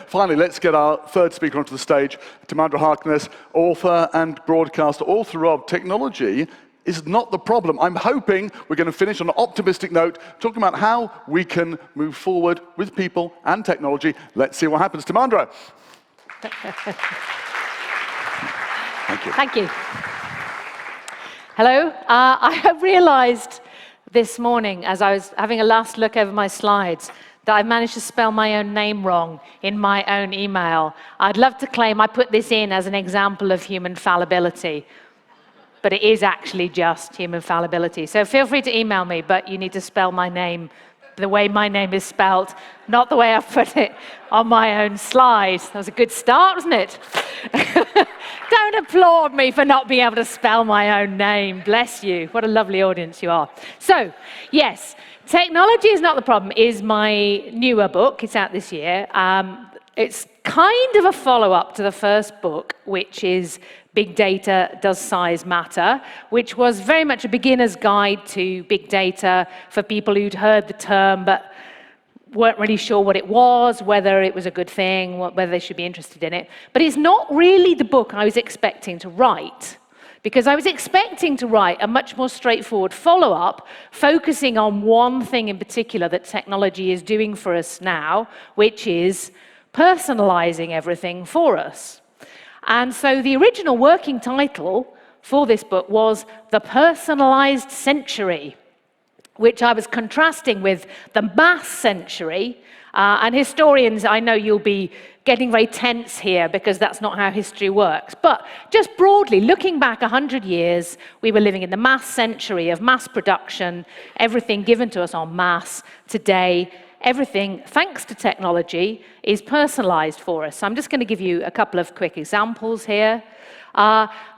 finally, let's get our third speaker onto the stage, Timandra Harkness, author and broadcaster, author of Technology is Not the Problem. I'm hoping we're going to finish on an optimistic note, talking about how we can move forward with people and technology. Let's see what happens. Timandra. Thank you. Thank you. Hello. I have realized this morning, as I was having a last look over my slides, that I've managed to spell my own name wrong in my own email. I'd love to claim I put this in as an example of human fallibility, but it is actually just human fallibility. So feel free to email me, but you need to spell my name the way my name is spelled, not the way I've put it on my own slide. That was a good start, wasn't it? Don't applaud me for not being able to spell my own name. Bless you. What a lovely audience you are. So, yes, Technology is Not the Problem is my newer book. It's out this year. It's kind of a follow-up to the first book, which is Big Data, Does Size Matter?, which was very much a beginner's guide to big data for people who'd heard the term but weren't really sure what it was, whether it was a good thing, whether they should be interested in it. But it's not really the book I was expecting to write, because I was expecting to write a much more straightforward follow-up, focusing on one thing in particular that technology is doing for us now, which is personalizing everything for us. And so the original working title for this book was The Personalized Century, which I was contrasting with the mass century. And historians, I know you'll be getting very tense here because that's not how history works. But just broadly, looking back 100 years, we were living in the mass century of mass production, everything given to us en masse. Today, everything, thanks to technology, is personalized for us. So I'm just going to give you a couple of quick examples here.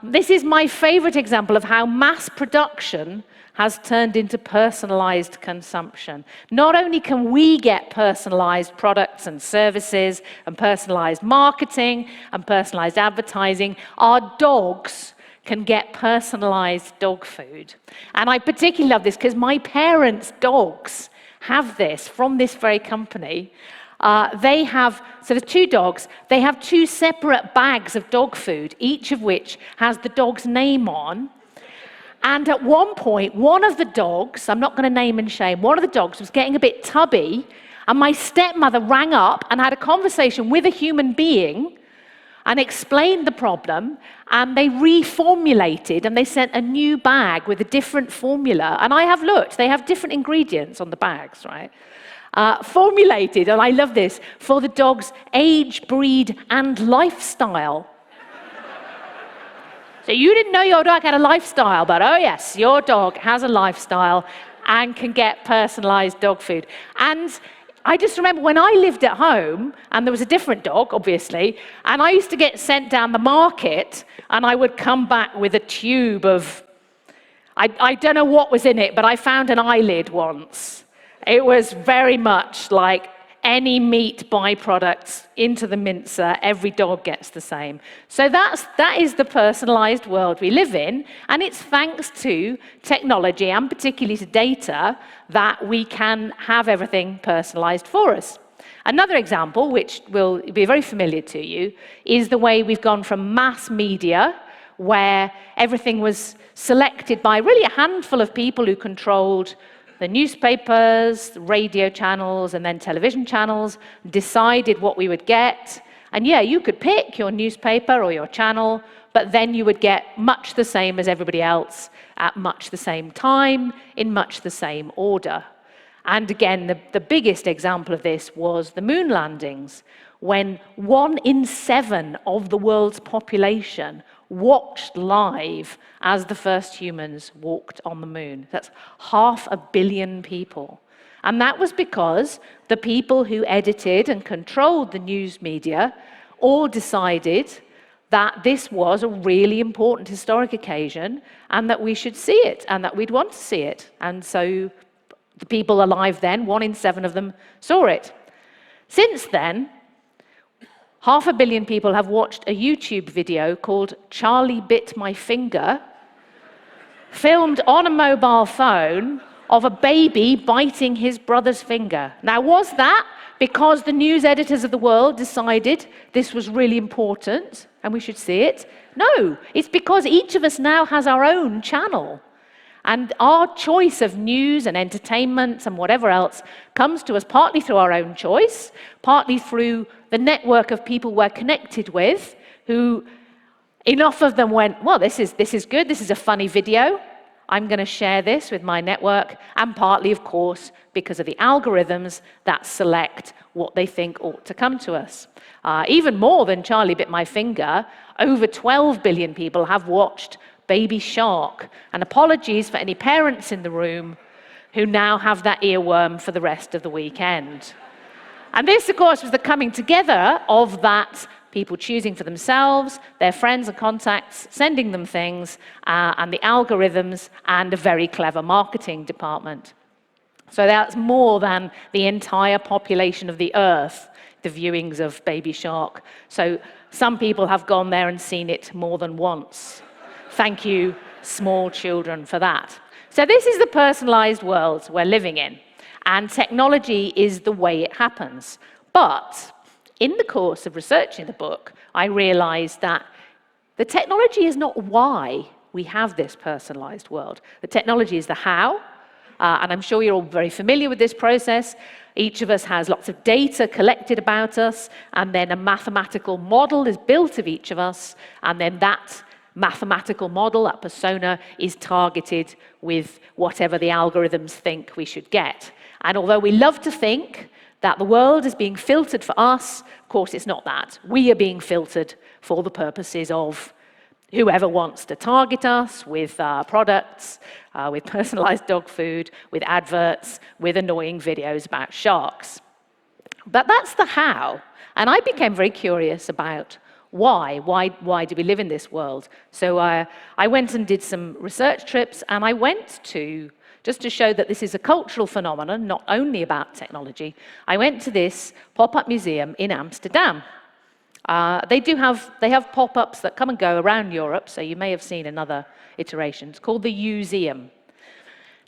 This is my favorite example of how mass production has turned into personalized consumption. Not only can we get personalized products and services and personalized marketing and personalized advertising, our dogs can get personalized dog food. And I particularly love this because my parents' dogs have this from this very company. They have, so the two dogs, they have two separate bags of dog food, each of which has the dog's name on. And at one point, one of the dogs, I'm not going to name and shame, one of the dogs was getting a bit tubby, and my stepmother rang up and had a conversation with a human being and explained the problem, and they reformulated, and they sent a new bag with a different formula. And I have looked, they have different ingredients on the bags, right? Formulated, and I love this, for the dog's age, breed, and lifestyle. So you didn't know your dog had a lifestyle, but oh yes, your dog has a lifestyle and can get personalized dog food. And I just remember when I lived at home, and there was a different dog, obviously, and I used to get sent down the market, and I would come back with a tube of, I don't know what was in it, but I found an eyelid once. It was very much like any meat byproducts into the mincer, every dog gets the same. So that is the personalized world we live in, and it's thanks to technology, and particularly to data, that we can have everything personalized for us. Another example, which will be very familiar to you, is the way we've gone from mass media, where everything was selected by really a handful of people who controlled the newspapers, radio channels, and then television channels, decided what we would get. And yeah, you could pick your newspaper or your channel, but then you would get much the same as everybody else at much the same time, in much the same order. And again, the biggest example of this was the moon landings, when 1 in 7 of the world's population watched live as the first humans walked on the moon. That's 500 million people. And that was because the people who edited and controlled the news media all decided that this was a really important historic occasion and that we should see it and that we'd want to see it. And so the people alive then, 1 in 7 of them, saw it. Since then, 500 million people have watched a YouTube video called Charlie Bit My Finger, filmed on a mobile phone of a baby biting his brother's finger. Now, was that because the news editors of the world decided this was really important and we should see it? No, it's because each of us now has our own channel. And our choice of news and entertainment and whatever else comes to us partly through our own choice, partly through the network of people we're connected with, who enough of them went, well, this is good, this is a funny video, I'm going to share this with my network, and partly, of course, because of the algorithms that select what they think ought to come to us. Even more than Charlie Bit My Finger, over 12 billion people have watched Baby Shark. And apologies for any parents in the room who now have that earworm for the rest of the weekend. And this, of course, was the coming together of that, people choosing for themselves, their friends and contacts, sending them things, and the algorithms, and a very clever marketing department. So that's more than the entire population of the Earth, the viewings of Baby Shark. So some people have gone there and seen it more than once. Thank you, small children, for that. So this is the personalized world we're living in, and technology is the way it happens. But in the course of researching the book, I realized that the technology is not why we have this personalized world. The technology is the how, and I'm sure you're all very familiar with this process. Each of us has lots of data collected about us, and then a mathematical model is built of each of us, and then that mathematical model, that persona, is targeted with whatever the algorithms think we should get. And although we love to think that the world is being filtered for us, of course it's not that. We are being filtered for the purposes of whoever wants to target us with products, with personalized dog food, with adverts, with annoying videos about sharks. But that's the how. And I became very curious about why do we live in this world? So I went and did some research trips, and I went to, just to show that this is a cultural phenomenon, not only about technology, I went to this pop-up museum in Amsterdam. They have pop-ups that come and go around Europe, so you may have seen in other iterations, called the Museum.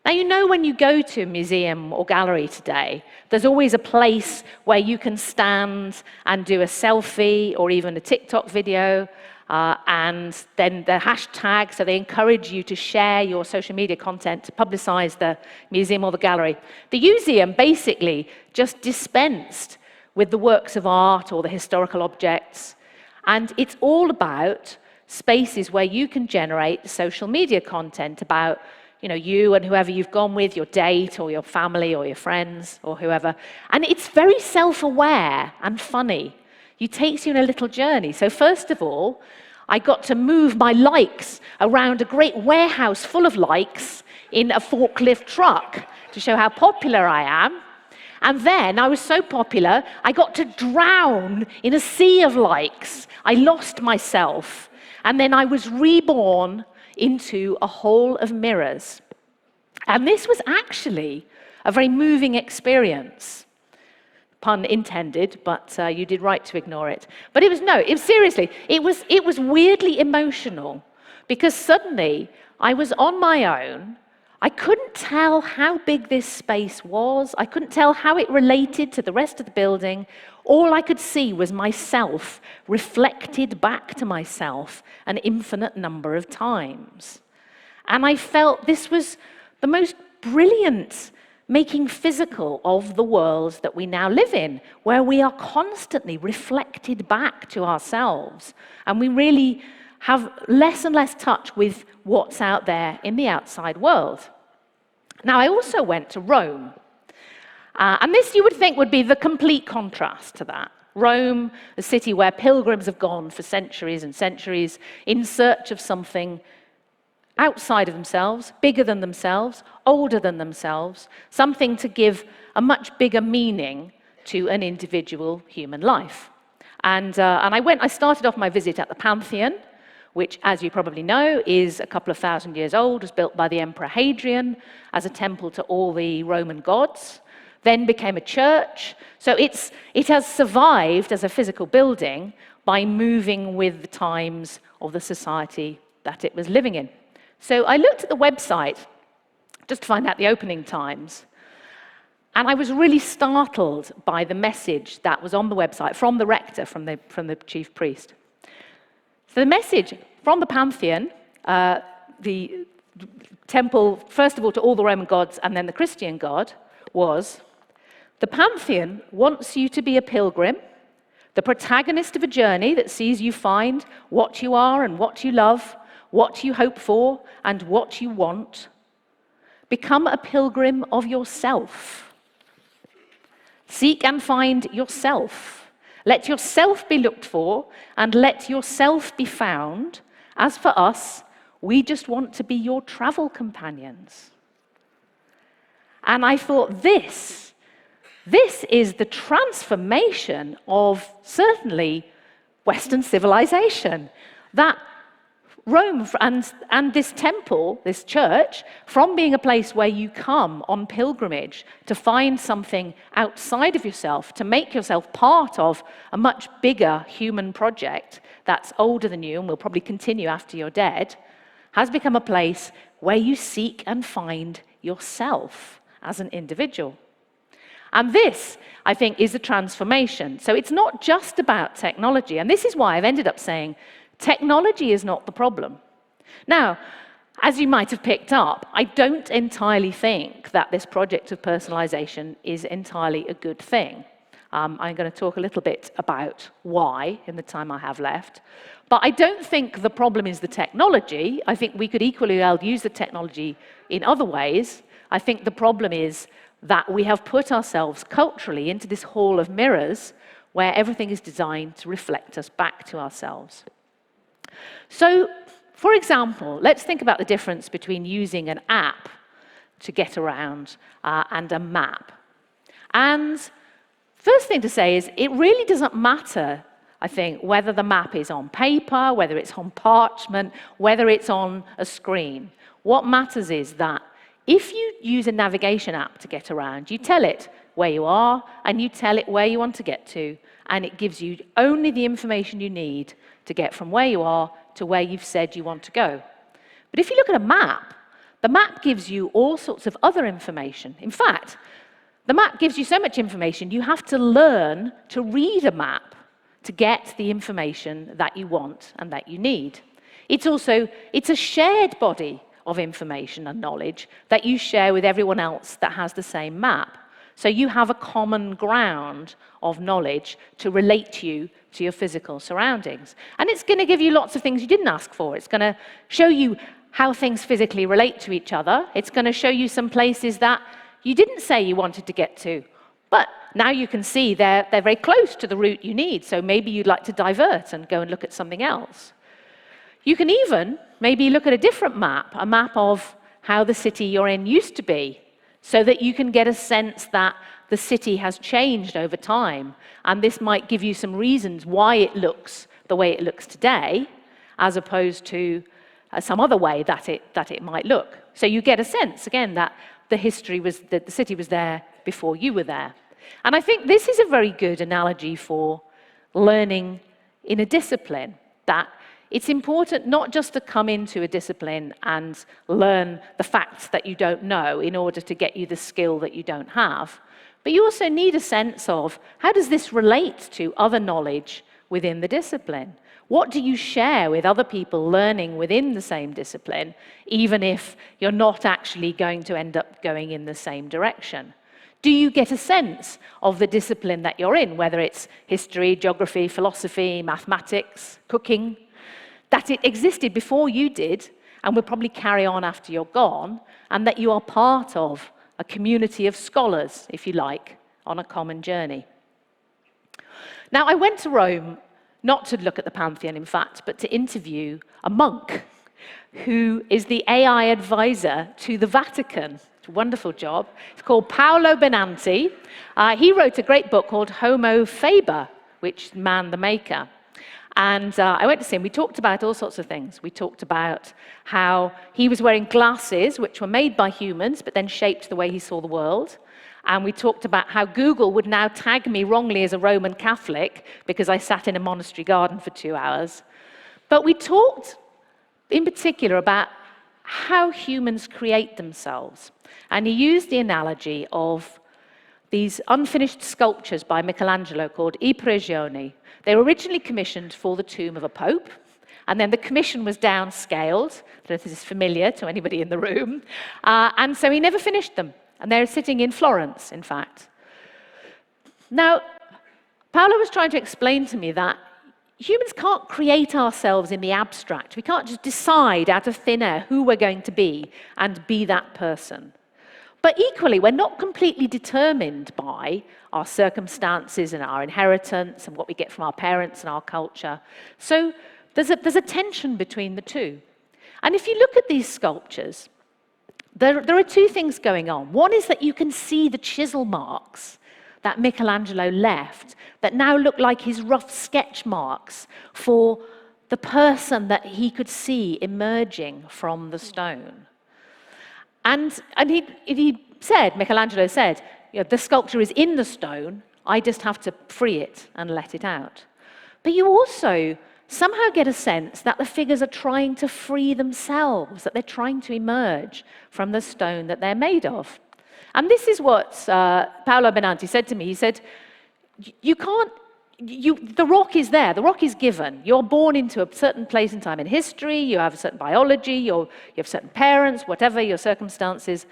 Now, you know when you go to a museum or gallery today, there's always a place where you can stand and do a selfie or even a TikTok video, and then the hashtag, so they encourage you to share your social media content to publicize the museum or the gallery. The museum basically just dispensed with the works of art or the historical objects, and it's all about spaces where you can generate social media content about you and whoever you've gone with, your date or your family or your friends or whoever. And it's very self-aware and funny. It takes you on a little journey. So first of all, I got to move my likes around a great warehouse full of likes in a forklift truck to show how popular I am. And then I was so popular, I got to drown in a sea of likes. I lost myself. And then I was reborn into a hall of mirrors. And this was actually a very moving experience. Pun intended, but you did right to ignore it. But seriously, it was weirdly emotional, because suddenly I was on my own. I couldn't tell how big this space was. I couldn't tell how it related to the rest of the building. All I could see was myself reflected back to myself an infinite number of times. And I felt this was the most brilliant making physical of the world that we now live in, where we are constantly reflected back to ourselves. And we really have less and less touch with what's out there in the outside world. Now, I also went to Rome. And this, you would think, would be the complete contrast to that. Rome, a city where pilgrims have gone for centuries and centuries in search of something outside of themselves, bigger than themselves, older than themselves, something to give a much bigger meaning to an individual human life. And I started off my visit at the Pantheon, which, as you probably know, is a couple of thousand years old, was built by the Emperor Hadrian as a temple to all the Roman gods, then became a church. So it has survived as a physical building by moving with the times of the society that it was living in. So I looked at the website just to find out the opening times. And I was really startled by the message that was on the website from the rector, from the chief priest. So the message from the Pantheon, the temple, first of all, to all the Roman gods and then the Christian god, was, the Pantheon wants you to be a pilgrim, the protagonist of a journey that sees you find what you are and what you love, what you hope for and what you want. Become a pilgrim of yourself. Seek and find yourself. Let yourself be looked for and let yourself be found. As for us, we just want to be your travel companions. And I thought, this is the transformation of certainly Western civilization. That Rome and this temple, this church, from being a place where you come on pilgrimage to find something outside of yourself, to make yourself part of a much bigger human project that's older than you and will probably continue after you're dead, has become a place where you seek and find yourself as an individual. And this, I think, is a transformation. So it's not just about technology, and this is why I've ended up saying technology is not the problem. Now, as you might have picked up, I don't entirely think that this project of personalization is entirely a good thing. I'm going to talk a little bit about why in the time I have left. But I don't think the problem is the technology. I think we could equally well use the technology in other ways. I think the problem is that we have put ourselves culturally into this hall of mirrors where everything is designed to reflect us back to ourselves. So, for example, let's think about the difference between using an app to get around and a map. And first thing to say is it really doesn't matter, I think, whether the map is on paper, whether it's on parchment, whether it's on a screen. What matters is that if you use a navigation app to get around, you tell it where you are and you tell it where you want to get to, and it gives you only the information you need to get from where you are to where you've said you want to go. But if you look at a map, the map gives you all sorts of other information. In fact, the map gives you so much information, you have to learn to read a map to get the information that you want and that you need. It's a shared body of information and knowledge that you share with everyone else that has the same map. So you have a common ground of knowledge to relate you to your physical surroundings. And it's going to give you lots of things you didn't ask for. It's going to show you how things physically relate to each other. It's going to show you some places that you didn't say you wanted to get to. But now you can see they're very close to the route you need. So maybe you'd like to divert and go and look at something else. You can even maybe look at a different map, a map of how the city you're in used to be, so that you can get a sense that the city has changed over time. And this might give you some reasons why it looks the way it looks today, as opposed to some other way that it might look. So you get a sense, again, that the city was there before you were there. And I think this is a very good analogy for learning in a discipline, that it's important not just to come into a discipline and learn the facts that you don't know in order to get you the skill that you don't have, but you also need a sense of how does this relate to other knowledge within the discipline? What do you share with other people learning within the same discipline, even if you're not actually going to end up going in the same direction? Do you get a sense of the discipline that you're in, whether it's history, geography, philosophy, mathematics, cooking, that it existed before you did and will probably carry on after you're gone, and that you are part of a community of scholars, if you like, on a common journey? Now, I went to Rome not to look at the Pantheon, in fact, but to interview a monk who is the AI advisor to the Vatican. It's a wonderful job. It's called Paolo Benanti. He wrote a great book called Homo Faber, which is man the maker. And I went to see him. We talked about all sorts of things. We talked about how he was wearing glasses, which were made by humans, but then shaped the way he saw the world. And we talked about how Google would now tag me wrongly as a Roman Catholic because I sat in a monastery garden for 2 hours. But we talked in particular about how humans create themselves. And he used the analogy of these unfinished sculptures by Michelangelo called I Prigioni. They were originally commissioned for the tomb of a pope, and then the commission was downscaled. I don't know if this is familiar to anybody in the room. And so he never finished them. And they're sitting in Florence, in fact. Now, Paolo was trying to explain to me that humans can't create ourselves in the abstract. We can't just decide out of thin air who we're going to be and be that person. But equally, we're not completely determined by our circumstances and our inheritance and what we get from our parents and our culture. So there's a tension between the two. And if you look at these sculptures, there are two things going on. One is that you can see the chisel marks that Michelangelo left that now look like his rough sketch marks for the person that he could see emerging from the stone. And Michelangelo said, the sculpture is in the stone, I just have to free it and let it out. But you also somehow get a sense that the figures are trying to free themselves, that they're trying to emerge from the stone that they're made of. And this is what Paolo Benanti said to me. He said, the rock is there, the rock is given. You're born into a certain place and time in history, you have a certain biology, you have certain parents, whatever your circumstances.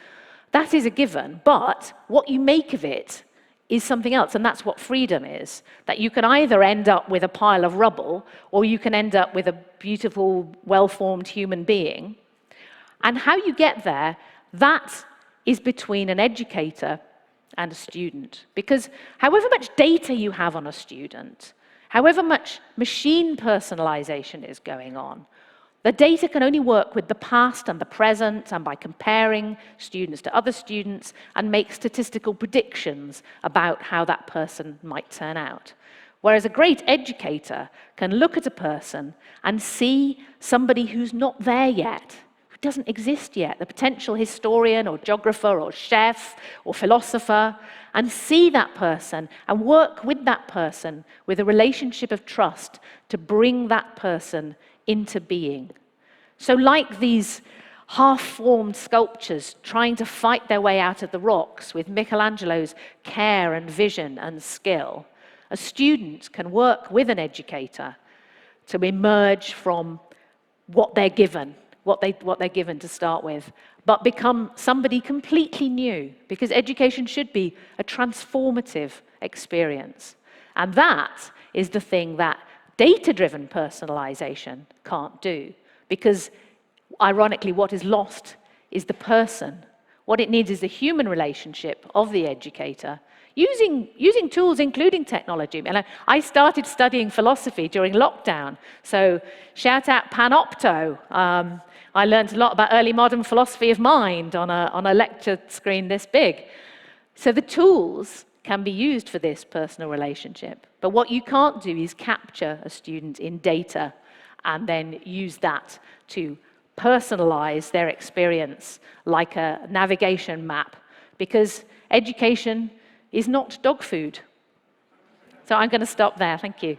That is a given, but what you make of it is something else, and that's what freedom is. That you can either end up with a pile of rubble, or you can end up with a beautiful, well-formed human being. And how you get there, that is between an educator and a student. Because however much data you have on a student, however much machine personalization is going on, the data can only work with the past and the present and by comparing students to other students and make statistical predictions about how that person might turn out. Whereas a great educator can look at a person and see somebody who's not there yet, who doesn't exist yet, the potential historian or geographer or chef or philosopher, and see that person and work with that person with a relationship of trust to bring that person into being. So like these half-formed sculptures trying to fight their way out of the rocks with Michelangelo's care and vision and skill, a student can work with an educator to emerge from what they're given, what they're given to start with, but become somebody completely new, because education should be a transformative experience. And that is the thing that data-driven personalization can't do, because ironically what is lost is the person. What it needs is the human relationship of the educator, using tools, including technology. And I started studying philosophy during lockdown, so shout out Panopto. I learned a lot about early modern philosophy of mind on a lecture screen this big. So the tools can be used for this personal relationship. But what you can't do is capture a student in data and then use that to personalize their experience like a navigation map, because education is not dog food. So I'm going to stop there. Thank you.